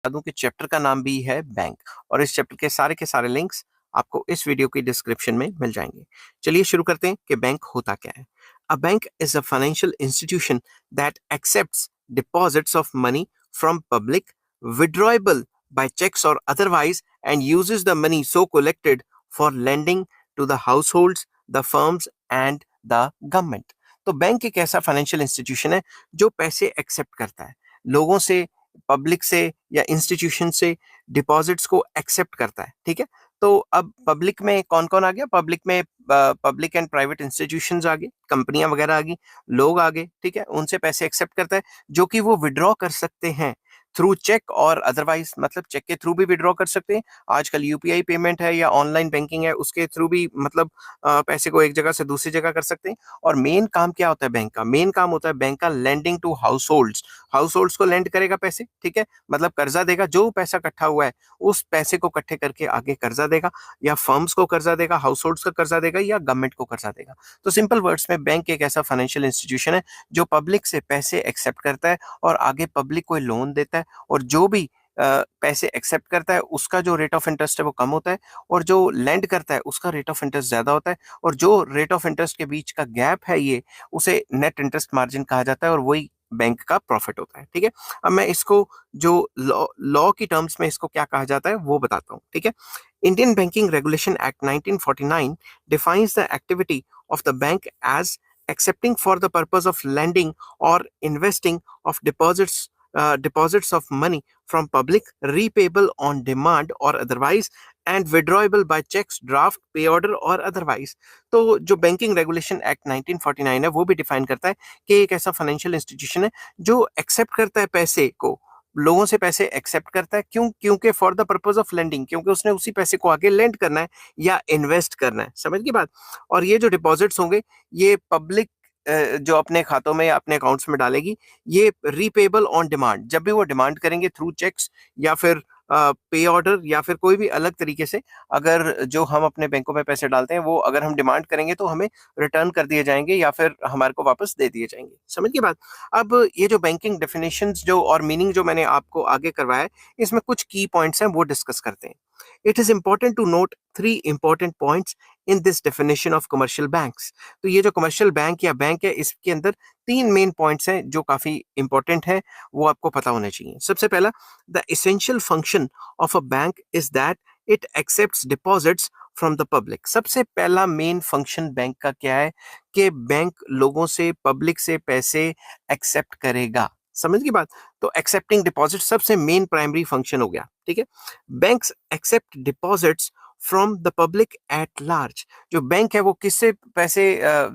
दूं कि चैप्टर का नाम भी है बैंक, और इस चैप्टर के सारे लिंक्स आपको इस वीडियो की डिस्क्रिप्शन में मिल जाएंगे। चलिए शुरू करते हैं कि बैंक होता क्या है। A bank is a financial institution that accepts deposits of money from public, withdrawable by checks or otherwise, and uses the money so collected for lending to the households, the firms and the government। तो bank एक ऐसा financial institution है जो पैसे accept करता है लोगों से, पब्लिक से या इंस्टीट्यूशन से, डिपॉजिट्स को एक्सेप्ट करता है। ठीक है, तो अब पब्लिक में कौन कौन आ गया? पब्लिक में पब्लिक एंड प्राइवेट इंस्टीट्यूशंस आ गए, कंपनियां वगैरह आ गई, लोग आ गए। ठीक है, उनसे पैसे एक्सेप्ट करता है जो कि वो विड्रॉ कर सकते हैं थ्रू चेक और अदरवाइज, मतलब चेक के थ्रू भी विड्रॉ कर सकते हैं। आजकल यूपीआई पेमेंट है या ऑनलाइन बैंकिंग है, उसके थ्रू भी मतलब पैसे को एक जगह से दूसरी जगह कर सकते हैं। और मेन काम क्या होता है बैंक का? मेन काम होता है बैंक का lending to households. Households को लेंड करेगा पैसे, ठीक है, मतलब कर्जा देगा। जो पैसा इकट्ठा हुआ है उस पैसे को इकट्ठे करके आगे कर्जा देगा, या फर्म्स को कर्जा देगा, हाउस होल्ड्स का कर्जा देगा, या गवर्नमेंट को कर्जा देगा। तो सिंपल वर्ड्स में बैंक एक ऐसा फाइनेंशियल इंस्टीट्यूशन है जो पब्लिक से पैसे एक्सेप्ट करता है और आगे पब्लिक को लोन देता है। और जो भी पैसे एक्सेप्ट करता है उसका जो रेट ऑफ इंटरेस्ट है वो कम होता है, और जो लेंड करता है उसका रेट ऑफ इंटरेस्ट ज्यादा होता है। और जो रेट ऑफ इंटरेस्ट के बीच का गैप है ये, उसे नेट इंटरेस्ट मार्जिन कहा जाता है, और वही बैंक का प्रॉफिट होता है। ठीक है, अब मैं इसको जो लॉ लॉ की टर्म्स में इसको क्या कहा जाता है वो बताता हूँ। ठीक है, Indian banking regulation act 1949 defines the activity of the bank as accepting for the purpose of lending or investing of deposits of money from public, repayable on demand or otherwise, and withdrawable by checks, draft, pay order or otherwise। तो जो banking regulation act 1949 है वो भी define करता है कि एक ऐसा फाइनेंशियल इंस्टीट्यूशन है जो एक्सेप्ट करता है पैसे को, लोगों से पैसे एक्सेप्ट करता है। क्योंकि for the purpose of lending, क्योंकि उसने उसी पैसे को आगे लेंड करना है या इन्वेस्ट करना है। समझ की बात? और ये जो डिपॉजिट्स होंगे ये पब्लिक जो अपने खातों में या अपने अकाउंट्स में डालेगी, ये रीपेबल ऑन डिमांड, जब भी वो डिमांड करेंगे थ्रू चेक्स या फिर पे ऑर्डर या फिर कोई भी अलग तरीके से, अगर जो हम अपने बैंकों में पैसे डालते हैं वो अगर हम डिमांड करेंगे तो हमें रिटर्न कर दिए जाएंगे या फिर हमारे को वापस दे दिए जाएंगे। समझ की बात? अब ये जो बैंकिंग डेफिनेशंस जो और मीनिंग जो मैंने आपको आगे करवाया है, इसमें कुछ की पॉइंट्स हैं वो डिस्कस करते हैं। It is important to note three important points in this definition of commercial banks. तो ये जो कमर्शियल बैंक या बैंक है इसके अंदर तीन मेन पॉइंट्स हैं जो काफी इंपॉर्टेंट है, वो आपको पता होने चाहिए। सबसे पहला, the essential function of a bank is that it accepts deposits from the public. सबसे पहला मेन फंक्शन बैंक का क्या है कि बैंक लोगों से, पब्लिक से पैसे एक्सेप्ट करेगा। समझ की बात? तो एक्सेप्टिंग डिपॉजिट सबसे मेन प्राइमरी फंक्शन हो गया। ठीक है, banks accept deposits from the public at large. जो बैंक है वो किससे पैसे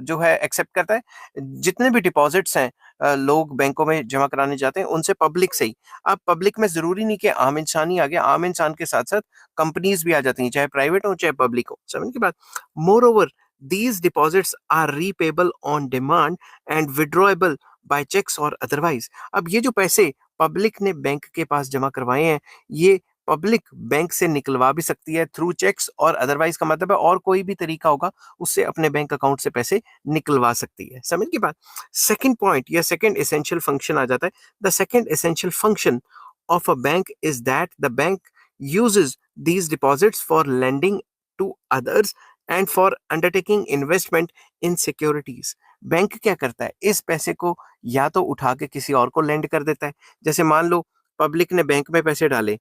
जो है एक्सेप्ट करता है? जितने भी डिपॉजिट्स हैं लोग बैंकों में जमा कराने जाते हैं उनसे, पब्लिक से ही। अब पब्लिक में जरूरी नहीं कि आम इंसान ही आ गया, आम इंसान के साथ साथ कंपनीज भी आ जाती हैं, चाहे प्राइवेट हो चाहे पब्लिक हो। समझ की बात? More over, these deposits are repayable on demand and withdrawable by checks or otherwise। अब ये जो पैसे पब्लिक ने बैंक के पास जमा करवाए हैं, ये पब्लिक बैंक से निकलवा भी सकती है थ्रू चेक्स और अदरवाइज, का मतलब है और कोई भी तरीका होगा उससे अपने बैंक अकाउंट से पैसे निकलवा सकती है। समझ की बात? सेकंड पॉइंट या सेकंड एसेंशियल फंक्शन आ जाता है। The second essential function of a bank is that the bank uses these deposits for lending to others and for undertaking investment in securities। Bank क्या करता है? इस पैसे को या तो उठा के किसी और को लेंड कर देता है। जैसे मान लो पब्लिक ने बैंक में पैसे डाले,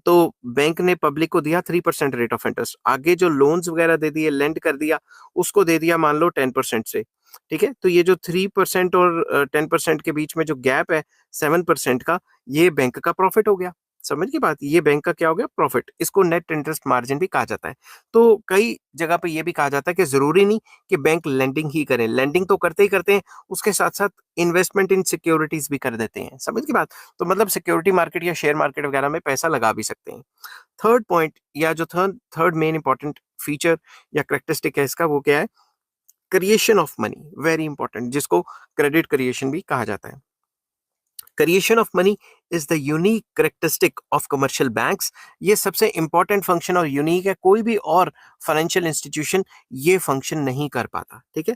तो बैंक ने पब्लिक को दिया 3% रेट ऑफ इंटरेस्ट, आगे जो लोन्स वगैरह दे दिए, लेंड कर दिया, उसको दे दिया मान लो 10% से। ठीक है, तो ये जो 3% और 10% के बीच में जो गैप है 7% का, ये बैंक का प्रॉफिट हो गया। समझ की बात? ये बैंक का क्या हो गया? प्रॉफिट। इसको नेट इंटरेस्ट मार्जिन भी कहा जाता है। तो कई जगह पे ये भी कहा जाता है कि जरूरी नहीं कि बैंक लेंडिंग ही करें, लेंडिंग तो करते ही करते हैं, उसके साथ साथ इन्वेस्टमेंट इन सिक्योरिटीज भी कर देते हैं। समझ की बात? तो मतलब सिक्योरिटी मार्केट या शेयर मार्केट वगैरह में पैसा लगा भी सकते हैं। थर्ड पॉइंट या जो थर्ड मेन इंपॉर्टेंट फीचर या करेक्टरिस्टिक है इसका, वो क्या है? Creation of money, very important, जिसको क्रेडिट क्रिएशन भी कहा जाता है। Creation of money is the unique characteristic of commercial banks. ये सबसे इंपॉर्टेंट फंक्शन और यूनिक है, कोई भी और फाइनेंशियल इंस्टीट्यूशन ये फंक्शन नहीं कर पाता। ठीक है,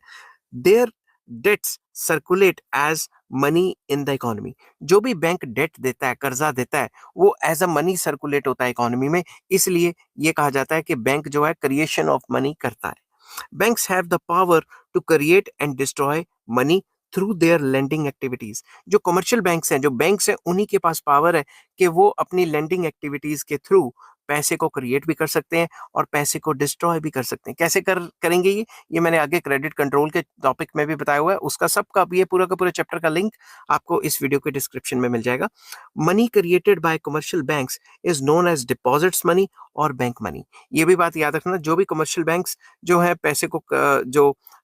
their debts circulate as money in the economy. जो भी बैंक डेट देता है, कर्जा देता है, वो एज अ मनी सर्कुलेट होता है इकोनॉमी में, इसलिए ये कहा जाता है कि बैंक जो है क्रिएशन ऑफ मनी करता है। Banks have the power to create and destroy money through their lending activities. जो कमर्शियल बैंक्स हैं, जो बैंक्स हैं, उन्हीं के पास पावर है कि वो अपनी लेंडिंग एक्टिविटीज के थ्रू पैसे को क्रिएट भी कर सकते हैं और पैसे को डिस्ट्रॉय भी कर सकते हैं। कैसे करेंगे ये मैंने आगे क्रेडिट कंट्रोल के टॉपिक में भी बताया हुआ है। उसका सबका ये पूरा का पूरा चैप्टर का लिंक आपको इस वीडियो के डिस्क्रिप्शन में मिल जाएगा। Money created by commercial banks is known as deposits money और बैंक मनी। ये भी बात याद रखना, जो भी कमर्शियल बैंक्स जो है पैसे को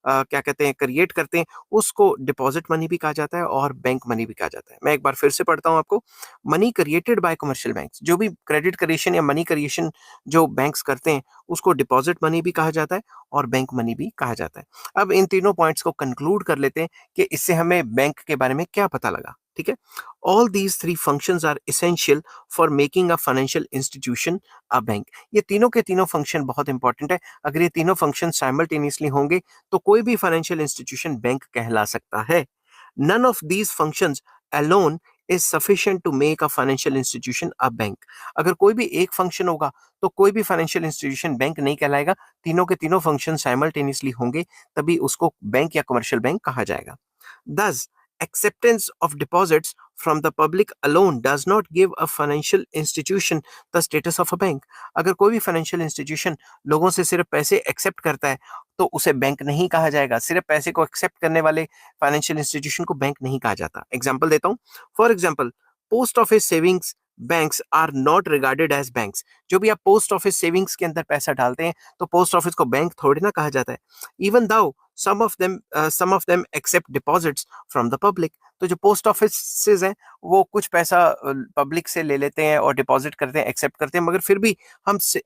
क्या कहते हैं क्रिएट करते हैं, उसको डिपॉजिट मनी भी कहा जाता है और बैंक मनी भी कहा जाता है। मैं एक बार फिर से पढ़ता हूं आपको। Money created by commercial banks, जो भी क्रेडिट क्रिएशन या मनी क्रिएशन जो बैंक्स करते हैं, उसको डिपॉजिट मनी भी कहा जाता है और बैंक मनी भी कहा जाता है। अब इन तीनों पॉइंट्स को कंक्लूड कर लेते हैं कि इससे हमें बैंक के बारे में क्या पता लगा। ठीक है, all these three functions are essential for making a financial institution a bank. ये तीनों के तीनों फंक्शन बहुत इंपॉर्टेंट है। अगर ये तीनों फंक्शन साइमल्टेनियसली होंगे तो कोई भी फाइनेंशियल इंस्टीट्यूशन बैंक कहला सकता है। None of these functions alone is sufficient to make a financial institution a bank. अगर कोई भी एक फंक्शन होगा तो कोई भी फाइनेंशियल इंस्टीट्यूशन बैंक नहीं कहलाएगा। तीनों के तीनों फंक्शन साइमल्टेनियसली होंगे तभी उसको बैंक या कमर्शियल बैंक कहा जाएगा। Thus, acceptance of deposits from the public alone does not give a financial institution the status of a bank. अगर कोई भी फाइनेंशियल इंस्टीट्यूशन लोगों से सिर्फ पैसे एक्सेप्ट करता है तो उसे बैंक नहीं कहा जाएगा। सिर्फ पैसे को एक्सेप्ट करने वाले फाइनेंशियल इंस्टीट्यूशन को बैंक नहीं कहा जाता। एग्जाम्पल देता हूँ। For example, post office savings banks are not regarded as banks. जो भी आप पोस्ट ऑफिस सेविंग्स के अंदर पैसा डालते हैं तो पोस्ट ऑफिस को बैंक थोड़ी ना कहा जाता है। Even though some of them accept deposits from the public। तो जो पोस्ट ऑफिस हैं वो कुछ पैसा पब्लिक से ले लेते हैं और डिपॉजिट करते हैं, एक्सेप्ट करते हैं, मगर फिर भी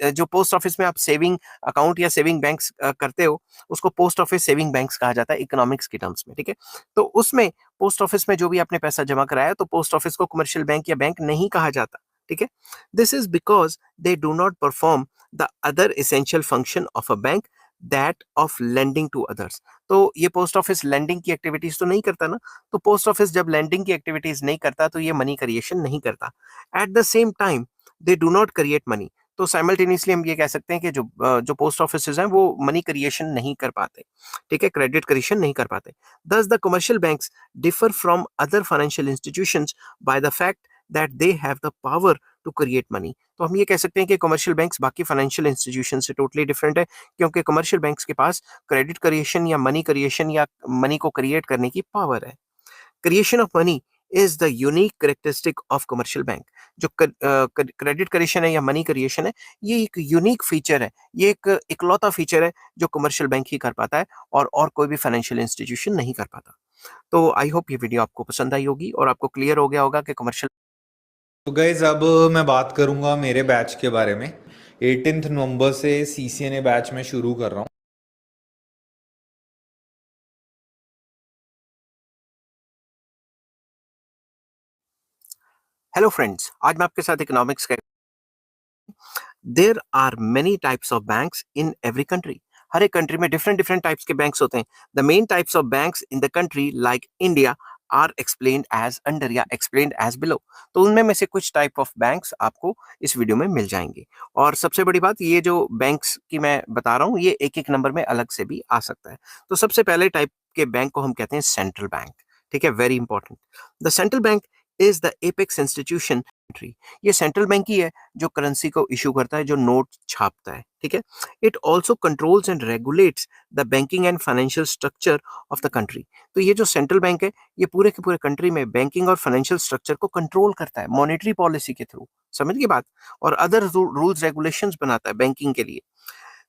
जो पोस्ट ऑफिस में आप सेविंग अकाउंट या सेविंग बैंक्स करते हो, उसको पोस्ट ऑफिस सेविंग बैंक्स कहा जाता है इकोनॉमिक्स की टर्म्स में। ठीक है, तो उसमें पोस्ट ऑफिस में जो भी आपने पैसा जमा कराया तो पोस्ट ऑफिस को कमर्शियल बैंक या बैंक नहीं कहा जाता। ठीक है, this is because they do not perform the other essential function of a bank, that of lending to others. तो ये पोस्ट ऑफिस लेंडिंग की एक्टिविटीज तो नहीं करता ना। तो पोस्ट ऑफिस जब लेंडिंग की एक्टिविटीज नहीं करता तो ये मनी क्रिएशन नहीं करता। At the same time they do not create money. तो साइमल्टेनियसली हम ये कह सकते हैं कि जो पोस्ट ऑफिस हैं वो मनी क्रिएशन नहीं कर पाते। ठीक है, क्रेडिट क्रिएशन नहीं कर पाते। Thus the commercial banks differ from other financial institutions by the fact that they have the power to create money. तो हम ये कह सकते हैं कि कमर्शियल बैंक्स बाकी फाइनेंशियल इंस्टीट्यूशन से टोटली डिफरेंट है, क्योंकि कमर्शियल बैंक्स के पास क्रेडिट क्रिएशन या मनी को क्रिएट करने की पावर है। Creation of money is the unique characteristic of commercial bank. जो क्रेडिट क्रिएशन है या मनी क्रिएशन है, ये एक यूनिक फीचर है, ये एक इकलौता फीचर है जो कमर्शियल बैंक ही कर पाता है और कोई भी फाइनेंशियल इंस्टीट्यूशन नहीं कर पाता। तो आई होप ये वीडियो आपको पसंद आई होगी और आपको क्लियर हो गया होगा कि कमर्शियल। तो गाइज अब मैं बात करूंगा मेरे बैच के बारे में। 18 नवंबर से CCNA बैच में शुरू कर रहा हूँ। हेलो फ्रेंड्स, आज मैं आपके साथ इकोनॉमिक्स का। There are many types of banks in every country. हर एक कंट्री में डिफरेंट डिफरेंट टाइप्स के बैंक्स होते हैं। The main types of banks in the country like India are explained as under या एक्सप्लेन्ड एज बिलो। तो उनमें में से कुछ टाइप ऑफ बैंक्स आपको इस वीडियो में मिल जाएंगे। और सबसे बड़ी बात, ये जो बैंक्स की मैं बता रहा हूँ ये एक एक नंबर में अलग से भी आ सकता है। तो सबसे पहले टाइप के बैंक को हम कहते हैं सेंट्रल बैंक। ठीक है, very important. The central bank is the apex institution country. ये सेंट्रल बैंक ही है जो करेंसी को इशू करता है, जो नोट छापता है। ठीक है, it also controls and regulates the banking and financial structure of the country. तो ये जो सेंट्रल बैंक है ये पूरे के पूरे कंट्री में बैंकिंग और फाइनेंशियल स्ट्रक्चर को कंट्रोल करता है मॉनेटरी पॉलिसी के थ्रू। समझ की बात? और अदर रूल्स रेगुलेशंस बनाता है बैंकिंग के लिए।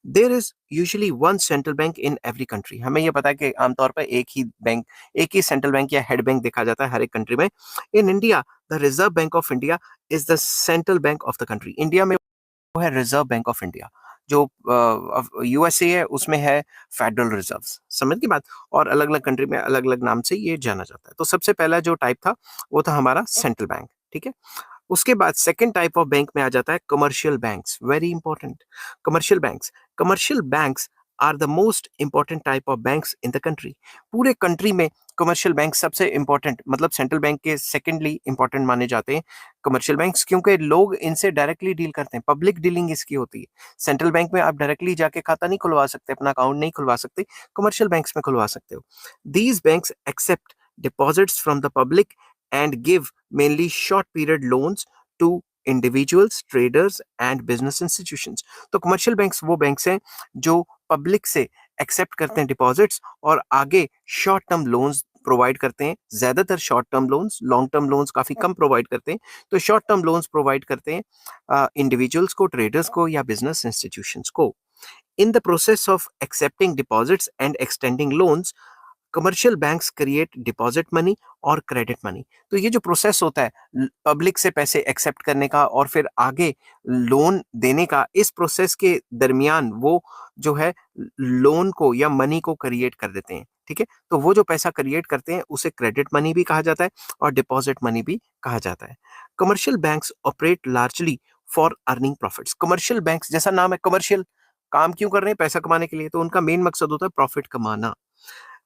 There is usually one central bank in every country. हमें यह पता है कि आमतौर पर एक ही सेंट्रल बैंक या हेड बैंक देखा जाता है हर एक कंट्री में। In India the Reserve Bank of India is the central bank of the country. India में वो है रिजर्व बैंक ऑफ इंडिया। जो यूएसए है उसमें है फेडरल रिजर्व। समझ की बात? और अलग अलग कंट्री में अलग अलग नाम से ये जाना जाता है। तो सबसे पहला जो टाइप था वो था हमारा सेंट्रल बैंक। ठीक है, उसके बाद सेकंड टाइप ऑफ बैंक में आ जाता है commercial banks. Very important, commercial banks are the most important type of banks in the country. पूरे कंट्री में कमर्शियल बैंक सबसे इंपॉर्टेंट, मतलब सेंट्रल बैंक के सेकेंडली इंपॉर्टेंट माने जाते हैं कमर्शियल बैंक्स, क्योंकि लोग इनसे डायरेक्टली डील करते हैं, पब्लिक डीलिंग इसकी होती है। सेंट्रल बैंक में आप डायरेक्टली जाके खाता नहीं खुलवा सकते, अपना अकाउंट नहीं खुलवा सकते, कमर्शियल बैंक्स में खुलवा सकते हो। These banks accept deposits from the public and give mainly short period loans to individuals, traders and business institutions. तो कमर्शियल बैंक्स वो बैंक्स हैं जो पब्लिक से एक्सेप्ट करते हैं डिपॉजिट्स और आगे शॉर्ट टर्म लोन्स प्रोवाइड करते हैं, ज्यादातर short term loans, long term loans काफी कम प्रोवाइड करते हैं। तो शॉर्ट टर्म लोन्स प्रोवाइड करते हैं इंडिविजुअल्स को, ट्रेडर्स को या बिजनेस इंस्टीट्यूशंस को। In the process of accepting deposits and extending loans, commercial banks create deposit money और क्रेडिट मनी। तो ये जो प्रोसेस होता है पब्लिक से पैसे एक्सेप्ट करने का और फिर आगे लोन देने का, इस प्रोसेस के दरमियान वो जो है लोन को या मनी को क्रिएट कर देते हैं। ठीक है, तो वो जो पैसा क्रिएट करते हैं उसे क्रेडिट मनी भी कहा जाता है और डिपॉजिट मनी भी कहा जाता है। Commercial banks operate largely for earning profits. Commercial banks, जैसा नाम है कमर्शियल, काम क्यों कर रहे हैं? पैसा कमाने के लिए। तो उनका मेन मकसद होता है प्रॉफिट कमाना।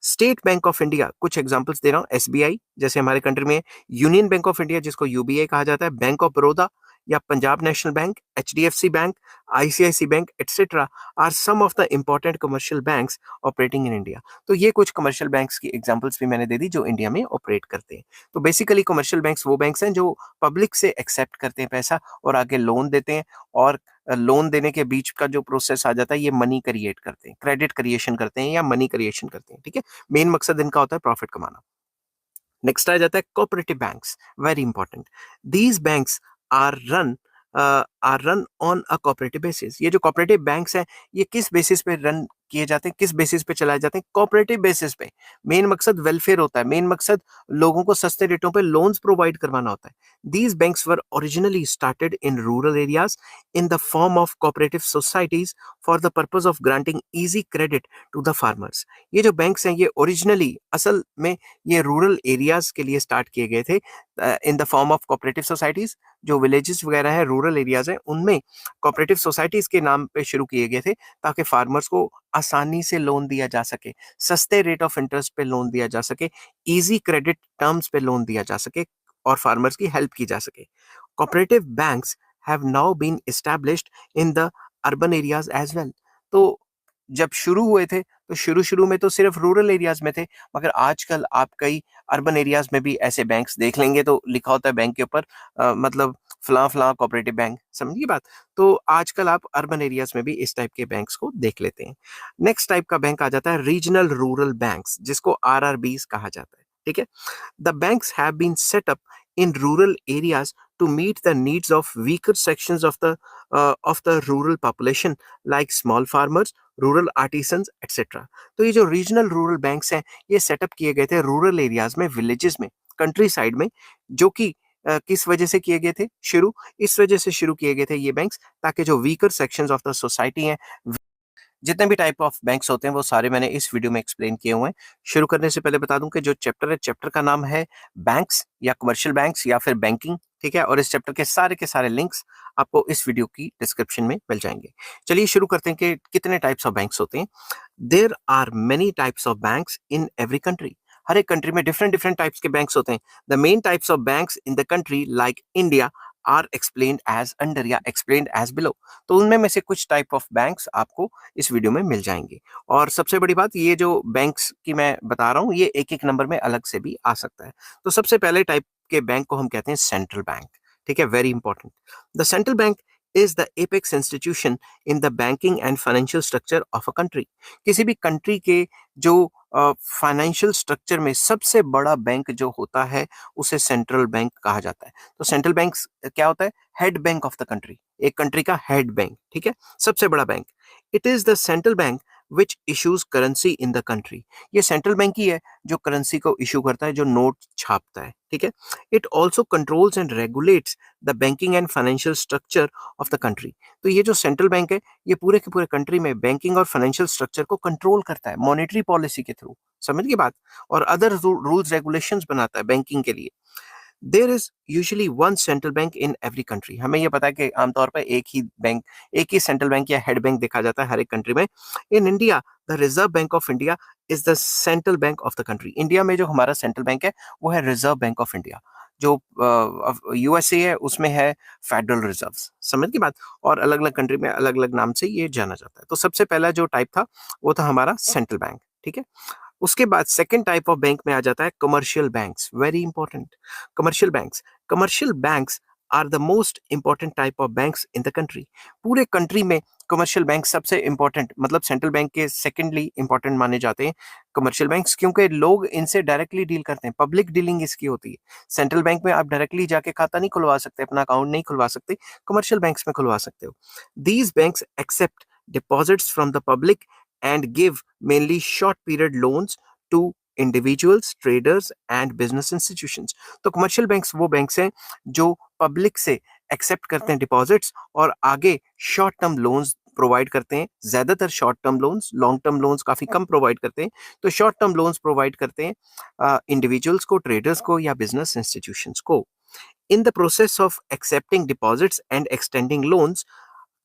स्टेट बैंक ऑफ इंडिया, कुछ एग्जांपल्स दे रहा हूँ, एसबीआई जैसे हमारे कंट्री में, यूनियन बैंक ऑफ इंडिया जिसको यूबीआई कहा जाता है, बैंक ऑफ बड़ौदा या Punjab National Bank, HDFC Bank, ICIC bank etcetera are some of the important commercial banks operating in India. तो ये कुछ कमर्शियल बैंक्स की एग्जांपल्स भी मैंने दे दी जो इंडिया में ऑपरेट करते हैं। तो बेसिकली कमर्शियल बैंक्स वो बैंक्स हैं जो पब्लिक से एक्सेप्ट करते हैं पैसा और आगे लोन देते हैं, और लोन देने के बीच का जो प्रोसेस आ जाता है ये मनी क्रिएट करते हैं, क्रेडिट क्रिएशन करते हैं या मनी क्रिएशन करते हैं। ठीक है, मेन मकसद इनका होता है प्रॉफिट कमाना। नेक्स्ट आ जाता है cooperative banks, very important. These banks are run are run on a cooperative basis. ये जो कोऑपरेटिव बैंक्स हैं ये किस बेसिस पे रन किए जाते हैं, किस बेसिस पे चलाए जाते हैं? कोऑपरेटिव बेसिस पे। मेन मकसद वेलफेयर होता है, मेन मकसद लोगों को सस्ते रेटों पे लोन्स प्रोवाइड करवाना होता है। These banks were originally started in rural areas in the form of cooperative societies for the purpose of granting easy credit to the farmers. ये जो बैंक्स हैं ये ओरिजिनली असल में ये रूरल एरियाज के लिए स्टार्ट किए गए थे इन the form of cooperative societies. जो विलेजेस वगैरह है, रूरल एरियाज हैं, उनमें कोऑपरेटिव सोसाइटीज के नाम पे शुरू किए गए थे ताकि फार्मर्स को आसानी से लोन दिया जा सके, सस्ते रेट ऑफ इंटरेस्ट पे लोन दिया जा सके, इजी क्रेडिट टर्म्स पे लोन दिया जा सके और फार्मर्स की हेल्प की जा सके। Cooperative banks have now been established in the urban areas as well. तो जब शुरू हुए थे तो शुरू में तो सिर्फ रूरल एरियाज में थे, मगर आजकल आप कई अर्बन एरियाज में भी ऐसे बैंक्स देख लेंगे तो लिखा होता है बैंक के ऊपर मतलब फलां फलां कोऑपरेटिव बैंक, समझिए बात। तो आजकल आप अर्बन एरियाज में भी इस टाइप के बैंक्स को देख लेते हैं। नेक्स्ट टाइप का बैंक आ जाता है रीजनल रूरल बैंक्स, जिसको आरआरबीज कहा जाता है। ठीक है, the banks have been set up in rural areas to meet the needs of weaker sections of the rural population like small farmers, rural artisans etcetera. तो ये जो रीजनल रूरल बैंक्स हैं ये सेटअप किए गए थे रूरल एरियाज में, villages में, कंट्री साइड में, जो कि किस वजह से किए गए थे शुरू? इस वजह से शुरू किए गए थे ये बैंक्स ताकि जो weaker sections of the society हैं, जितने भी टाइप ऑफ बैंक्स होते हैं वो सारे मैंने इस वीडियो में एक्सप्लेन किए हुए हैं। शुरू करने से पहले बता दूं कि जो चैप्टर है, चैप्टर का नाम है बैंक्स या कमर्शियल बैंक्स या फिर बैंकिंग। ठीक है, और इस चैप्टर के सारे लिंक्स आपको इस वीडियो की डिस्क्रिप्शन में मिल जाएंगे। चलिए शुरू करते हैं कि कितने टाइप्स ऑफ बैंक्स होते हैं। There are many types of banks in every country. हर एक कंट्री में डिफरेंट डिफरेंट टाइप्स के बैंक्स होते हैं। The main types of banks in the country like India are explained as under या explained as below. तो उनमें में से कुछ टाइप ऑफ बैंक्स आपको इस वीडियो में मिल जाएंगे। और सबसे बड़ी बात, ये जो बैंक्स की मैं बता रहा हूँ ये एक एक नंबर में अलग से भी आ सकता है। तो सबसे पहले टाइप के बैंक को हम कहते हैं सेंट्रल बैंक। ठीक है, very important. The central bank is the apex institution in the banking and financial structure of a country. किसी भी कंट्री के जो फाइनेंशियल स्ट्रक्चर में सबसे बड़ा बैंक जो होता है उसे सेंट्रल बैंक कहा जाता है। तो सेंट्रल बैंक क्या होता है? Head bank of the country, एक कंट्री का हेड बैंक। ठीक है, सबसे बड़ा bank. It is the central bank which issues currency in the country. ये सेंट्रल बैंक ही है जो करेंसी को इशू करता है, जो नोट छापता है। ठीक है, it also controls and regulates the banking and financial structure of the country. तो ये जो सेंट्रल बैंक है ये पूरे के पूरे कंट्री में बैंकिंग और फाइनेंशियल स्ट्रक्चर को कंट्रोल करता है मॉनेटरी पॉलिसी के थ्रू, समझ गए बात, और अदर रूल्स रेगुलेशंस बनाता है बैंकिंग के लिए। There is usually one central bank in every country. हमें यह पता है कि आमतौर पर एक ही सेंट्रल बैंक या हेड बैंक देखा जाता है हर एक कंट्री में। In India the Reserve Bank of India is the central bank of the country. India में जो हमारा सेंट्रल बैंक है वो है रिजर्व बैंक ऑफ इंडिया। जो यूएसए है उसमें है फेडरल रिजर्व। समझ की बात। और अलग अलग कंट्री में अलग अलग नाम से ये जाना जाता है। तो सबसे पहला जो टाइप था वो था हमारा सेंट्रल बैंक। ठीक है। उसके बाद सेकंड टाइप ऑफ बैंक में आ जाता है commercial banks. Very important. Commercial banks are the most important type of banks in the country. पूरे कंट्री में कमर्शियल बैंक सबसे इंपॉर्टेंट, मतलब सेंट्रल बैंक के सेकेंडली इंपॉर्टेंट माने जाते हैं कमर्शियल बैंक्स, क्योंकि लोग इनसे डायरेक्टली डील करते हैं। पब्लिक डीलिंग इसकी होती है। सेंट्रल बैंक में आप डायरेक्टली जाके खाता नहीं खुलवा सकते, अपना अकाउंट नहीं खुलवा सकते, कमर्शियल बैंक्स में खुलवा सकते हो। These banks accept deposits from the public and give mainly short period loans to individuals, traders and business institutions। तो कमर्शियल बैंक्स वो बैंक्स हैं जो पब्लिक से एक्सेप्ट करते हैं डिपॉजिट्स और आगे शॉर्ट टर्म लोन्स प्रोवाइड करते हैं। ज्यादातर short term loans, long term loans काफी कम प्रोवाइड करते हैं। तो शॉर्ट टर्म लोन्स प्रोवाइड करते हैं इंडिविजुअल्स को, ट्रेडर्स को या बिजनेस इंस्टीट्यूशंस को। In the process of accepting deposits and extending loans,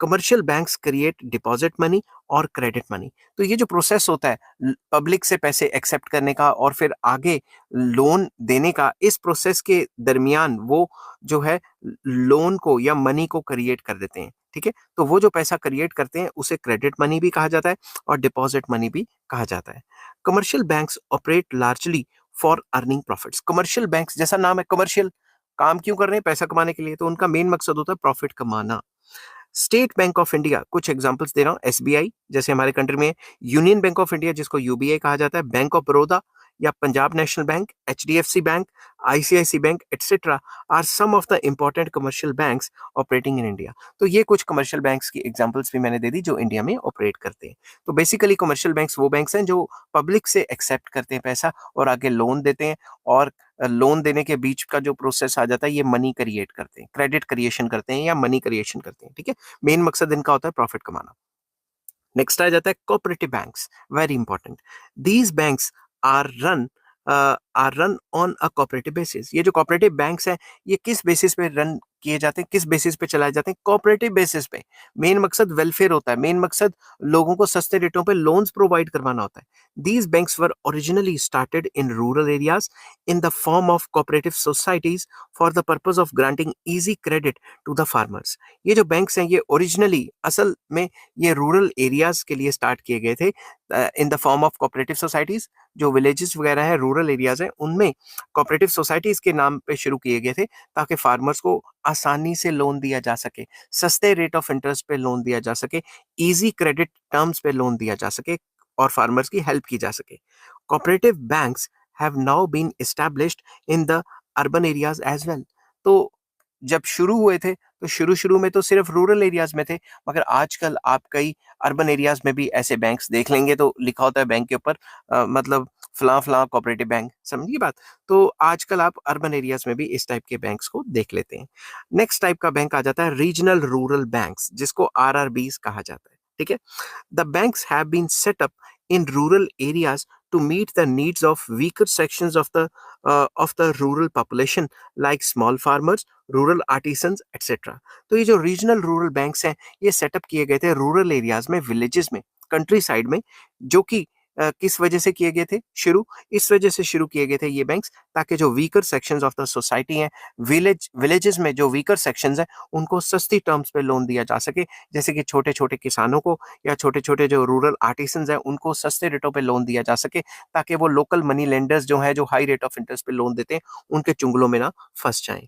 commercial banks create deposit money और क्रेडिट मनी। तो ये जो प्रोसेस होता है पब्लिक से पैसे एक्सेप्ट करने का और फिर आगे लोन देने का, इस प्रोसेस के दरमियान वो जो है लोन को या मनी को क्रिएट कर देते हैं। ठीक है। तो वो जो पैसा क्रिएट करते हैं उसे क्रेडिट मनी भी कहा जाता है और डिपॉजिट मनी भी कहा जाता है। Commercial banks operate largely for earning profits. Commercial banks, जैसा नाम है कमर्शियल, काम क्यों कर रहे हैं? पैसा कमाने के लिए। तो उनका मेन मकसद होता है प्रॉफिट कमाना। स्टेट बैंक ऑफ इंडिया, कुछ एग्जांपल्स दे रहा हूं, एसबीआई जैसे हमारे कंट्री में, यूनियन बैंक ऑफ इंडिया जिसको यूबीआई कहा जाता है, बैंक ऑफ बड़ौदा या Punjab National Bank, HDFC Bank, ICIC bank etcetera are some of the important commercial banks operating in India. तो ये कुछ कमर्शियल बैंक्स की एग्जांपल्स भी मैंने दे दी जो इंडिया में ऑपरेट करते हैं। तो बेसिकली कमर्शियल बैंक्स वो बैंक्स हैं जो पब्लिक से एक्सेप्ट करते हैं पैसा और आगे लोन देते हैं, और लोन देने के बीच का जो प्रोसेस आ जाता है ये मनी क्रिएट करते हैं, क्रेडिट क्रिएशन करते हैं या मनी क्रिएशन करते हैं। ठीक है। मेन मकसद इनका होता है प्रॉफिट कमाना। नेक्स्ट आ जाता है cooperative banks. Very important. These banks are run are run on a cooperative basis. ये जो कोऑपरेटिव बैंक्स हैं ये किस बेसिस पे रन किए जाते हैं, किस बेसिस पे चलाए जाते हैं? कोऑपरेटिव बेसिस पे। मेन मकसद वेलफेयर होता है, मेन मकसद लोगों को सस्ते रेटों पे लोन्स प्रोवाइड करवाना होता है। These banks were originally started in rural areas in the form of cooperative societies for the purpose of granting easy credit to the farmers। ये जो बैंक्स हैं ये ओरिजिनली असल में ये रूरल एरियाज के लिए स्टार्ट किए गए थे इन the form of cooperative societies. जो विलेजेस वगैरह है, रूरल एरियाज हैं, उनमें कोऑपरेटिव सोसाइटीज के नाम पे शुरू किए गए थे ताकि फार्मर्स को आसानी से लोन दिया जा सके, सस्ते रेट ऑफ इंटरेस्ट पे लोन दिया जा सके, इजी क्रेडिट टर्म्स पे लोन दिया जा सके और फार्मर्स की हेल्प की जा सके। Cooperative banks have now been established in the urban areas as well। तो जब शुरू हुए थे तो शुरू में तो सिर्फ रूरल एरियाज में थे, मगर आजकल आप कई अर्बन एरियाज में भी ऐसे बैंक्स देख लेंगे तो लिखा होता है बैंक के ऊपर मतलब फला फला कोऑपरेटिव बैंक। समझिए बात। तो आजकल आप अर्बन एरियाज में भी इस टाइप के बैंक्स को देख लेते हैं। नेक्स्ट टाइप का बैंक आ जाता है रीजनल रूरल बैंक्स, जिसको आरआरबीज कहा जाता है। ठीक है। The banks have been set up in rural areas to meet the needs of weaker sections of the rural population like small farmers, rural artisans, etc। तो ये जो रीजनल रूरल बैंक्स हैं ये सेटअप किए गए थे रूरल एरियाज में, villages में, कंट्री साइड में, जो कि किस वजह से किए गए थे शुरू? इस वजह से शुरू किए गए थे ये बैंक्स ताकि जो weaker sections of the society हैं, विलेजेस में जो वीकर सेक्शंस हैं उनको सस्ती टर्म्स पे लोन दिया जा सके। जैसे कि छोटे छोटे किसानों को या छोटे छोटे जो रूरल आर्टिसंस हैं उनको सस्ते रेटों पे लोन दिया जा सके ताकि वो लोकल मनी लेंडर्स जो हैं जो हाई रेट ऑफ इंटरेस्ट पे लोन देते हैं उनके चुंगलों में ना फंस जाएं।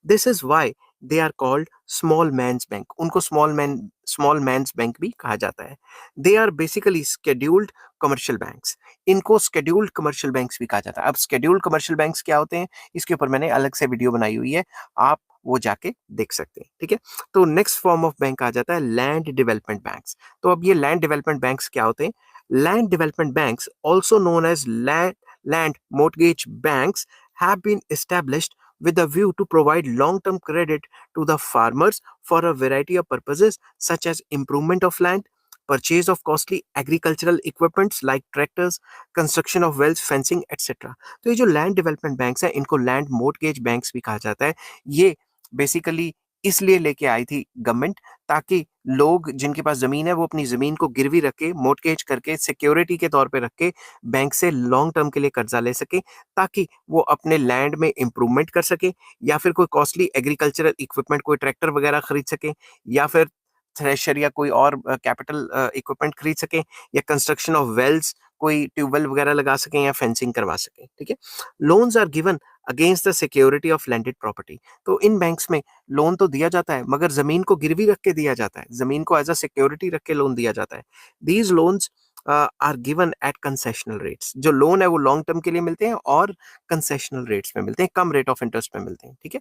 This is why they are called small man's bank. उनको स्मॉल मैन्स बैंक भी कहा जाता है। They are basically scheduled commercial banks. इनको स्केड्यूल्ड कमर्शियल बैंक्स भी कहा जाता है। अब स्केड्यूल्ड कमर्शियल बैंक्स क्या होते हैं इसके ऊपर मैंने अलग से वीडियो बनाई हुई है, आप वो जाके देख सकते हैं। ठीक है। तो नेक्स्ट फॉर्म ऑफ बैंक आ जाता है लैंड डेवलपमेंट बैंक्स। तो अब ये लैंड डेवलपमेंट बैंक्स क्या होते हैं? Land development banks also known as land mortgage banks have been established with a view to provide long-term credit to the farmers for a variety of purposes such as improvement of land, purchase of costly agricultural equipments like tractors, construction of wells, fencing, etc. तो ये जो land development banks हैं इनको land mortgage banks भी कहा जाता है। ये बेसिकली इसलिए लेके आई थी गवर्नमेंट ताकि लोग जिनके पास ज़मीन है वो अपनी ज़मीन को गिरवी रख के मोर्टगेज करके सिक्योरिटी के तौर पे रख के बैंक से लॉन्ग टर्म के लिए कर्जा ले सके ताकि वो अपने लैंड में इम्प्रूवमेंट कर सके या फिर कोई कॉस्टली एग्रीकल्चरल इक्विपमेंट कोई ट्रैक्टर वगैरह खरीद सके या फिर थ्रेशर या कोई और कैपिटल इक्विपमेंट खरीद सके या कंस्ट्रक्शन ऑफ वेल्स कोई ट्यूबवेल वगैरह लगा सकें या फेंसिंग करवा सकें। ठीक है, loans are given against the security of landed property. तो इन बैंक्स में लोन तो दिया जाता है मगर जमीन को गिरवी रख के दिया जाता है, जमीन को एज अ सिक्योरिटी रख के लोन दिया जाता है। These loans are given at concessional rates. जो लोन है वो लॉन्ग टर्म के लिए मिलते हैं और कंसेशनल रेट्स में मिलते हैं, कम रेट ऑफ इंटरेस्ट में मिलते हैं। ठीक है,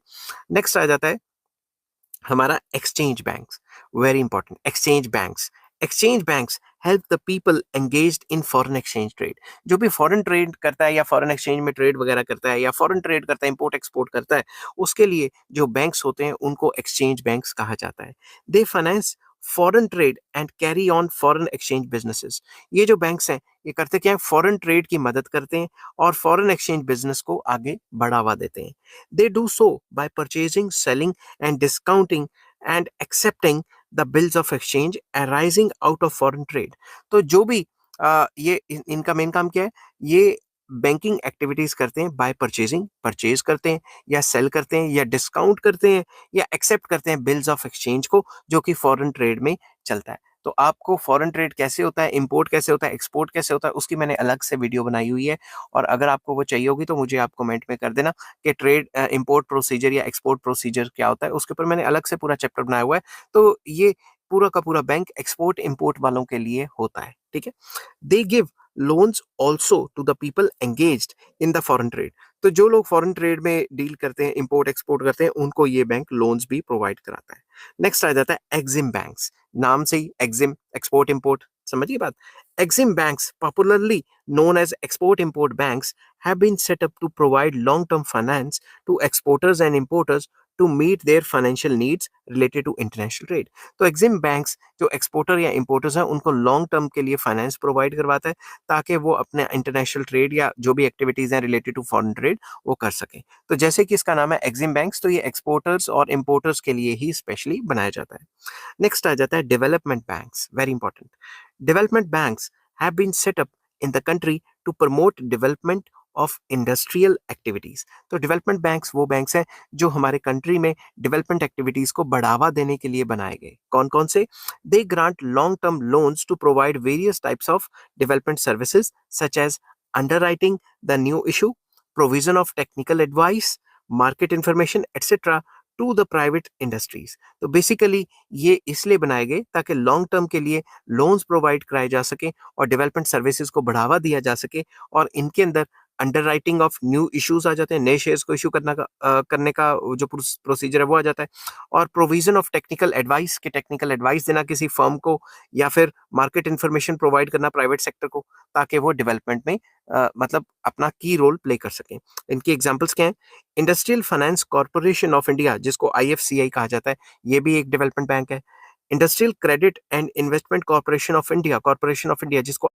नेक्स्ट आ जाता है हमारा exchange banks. Very important, exchange banks help the people engaged in foreign exchange trade. जो भी फॉरेन ट्रेड करता है या फॉरेन एक्सचेंज में ट्रेड वगैरह करता है या फॉरेन ट्रेड करता है, इंपोर्ट एक्सपोर्ट करता है, उसके लिए जो बैंक्स होते हैं उनको एक्सचेंज बैंक्स कहा जाता है। They finance foreign trade and carry on foreign exchange businesses. ये जो बैंक्स हैं ये करते क्या है, फॉरेन ट्रेड की मदद करते हैं और फॉरेन एक्सचेंज बिजनेस को आगे बढ़ावा देते हैं। They do so bye purchasing, selling and discounting and accepting the bills of exchange arising out of foreign trade. तो जो भी इनका मेन काम क्या है, ये बैंकिंग एक्टिविटीज करते हैं बाय परचेजिंग, परचेज करते हैं या सेल करते हैं या डिस्काउंट करते हैं या एक्सेप्ट करते हैं बिल्स ऑफ एक्सचेंज को जो कि फॉरेन ट्रेड में चलता है। तो आपको फॉरेन ट्रेड कैसे होता है, इंपोर्ट कैसे होता है, एक्सपोर्ट कैसे होता है, उसकी मैंने अलग से वीडियो बनाई हुई है और अगर आपको वो चाहिए होगी तो मुझे आप कमेंट में कर देना कि ट्रेड इंपोर्ट प्रोसीजर या एक्सपोर्ट प्रोसीजर क्या होता है। उसके ऊपर मैंने अलग से पूरा चैप्टर बनाया हुआ है। तो ये पूरा का पूरा बैंक एक्सपोर्ट इंपोर्ट वालों के लिए होता है। ठीक है, they give loans also to the people engaged in the foreign trade. तो जो लोग फॉरेन ट्रेड में डील करते हैं, इंपोर्ट एक्सपोर्ट करते हैं, उनको ये बैंक लोन्स भी प्रोवाइड कराता है। नेक्स्ट आ जाता है एग्जिम बैंक्स। नाम से ही एग्जिम, एक्सपोर्ट इंपोर्ट, समझिए बात। Exim banks, popularly known as export-import banks, have been set up to provide long-term finance to exporters and importers to meet their financial needs related to international trade. तो Exim banks जो exporter या importers हैं उनको long term के लिए finance provide करवाता है ताकि वो अपने इंटरनेशनल ट्रेड या जो भी एक्टिविटीज हैं रिलेटेड टू फॉरेन ट्रेड वो कर सकें। तो जैसे कि इसका नाम है Exim बैंक्स, तो ये एक्सपोर्टर्स और इंपोर्टर्स के लिए ही स्पेशली बनाया जाता है। नेक्स्ट आ जाता है development banks. Very important, development banks have been set up in the country to promote development of industrial activities. तो डेवलपमेंट बैंक्स वो बैंक्स हैं जो हमारे कंट्री में डेवलपमेंट एक्टिविटीज को बढ़ावा देने के लिए बनाए गए। कौन कौन से? They grant long term loans to provide various types of development services such as underwriting the new issue, provision of technical advice, market information, etc. To the private industries. तो बेसिकली ये इसलिए बनाए गए ताकि लॉन्ग टर्म के लिए loans provide कराए जा सके और डेवलपमेंट सर्विसेज को बढ़ावा दिया जा सके और इनके अंदर अंडरराइटिंग ऑफ न्यू इश्यूज आ जाते हैं, नए शेयर्स को इशू करने का जो प्रोसीजर है वो आ जाता है और प्रोविजन ऑफ टेक्निकल एडवाइस के टेक्निकल एडवाइस देना किसी फर्म को या फिर मार्केट इन्फॉर्मेशन प्रोवाइड करना प्राइवेट सेक्टर को ताकि वो डेवलपमेंट में मतलब अपना की रोल प्ले कर सकें। इनकी एग्जांपल्स क्या हैं? Industrial finance corporation of India जिसको IFCI कहा जाता है, ये भी एक डेवलपमेंट बैंक है। Industrial credit and investment corporation of India जिसको